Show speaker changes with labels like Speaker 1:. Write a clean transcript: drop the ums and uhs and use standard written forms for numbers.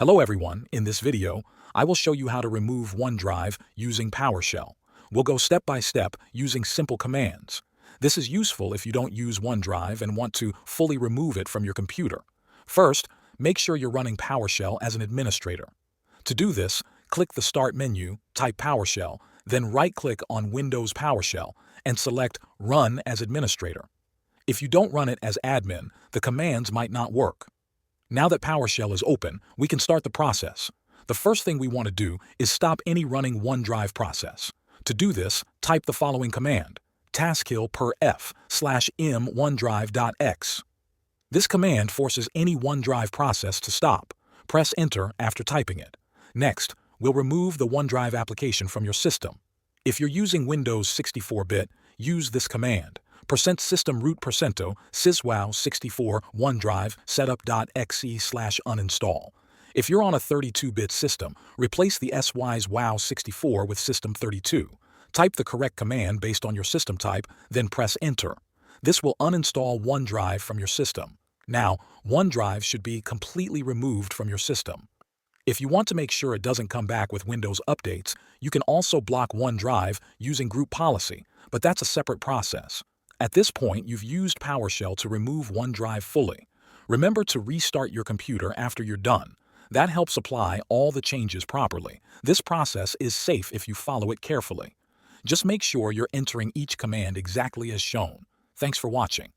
Speaker 1: Hello everyone, in this video, I will show you how to remove OneDrive using PowerShell. We'll go step by step using simple commands. This is useful if you don't use OneDrive and want to fully remove it from your computer. First, make sure you're running PowerShell as an administrator. To do this, click the Start menu, type PowerShell, then right-click on Windows PowerShell and select Run as Administrator. If you don't run it as admin, the commands might not work. Now that PowerShell is open, we can start the process. The first thing we want to do is stop any running OneDrive process. To do this, type the following command, taskkill per f/m onedrive.x. This command forces any OneDrive process to stop. Press Enter after typing it. Next, we'll remove the OneDrive application from your system. If you're using Windows 64-bit, use this command. %system root %o syswow64 OneDrive setup.exe/uninstall. If you're on a 32-bit system, replace the syswow64 with system32. Type the correct command based on your system type, then press Enter. This will uninstall OneDrive from your system. Now, OneDrive should be completely removed from your system. If you want to make sure it doesn't come back with Windows updates, you can also block OneDrive using group policy, but that's a separate process. At this point, you've used PowerShell to remove OneDrive fully. Remember to restart your computer after you're done. That helps apply all the changes properly. This process is safe if you follow it carefully. Just make sure you're entering each command exactly as shown. Thanks for watching.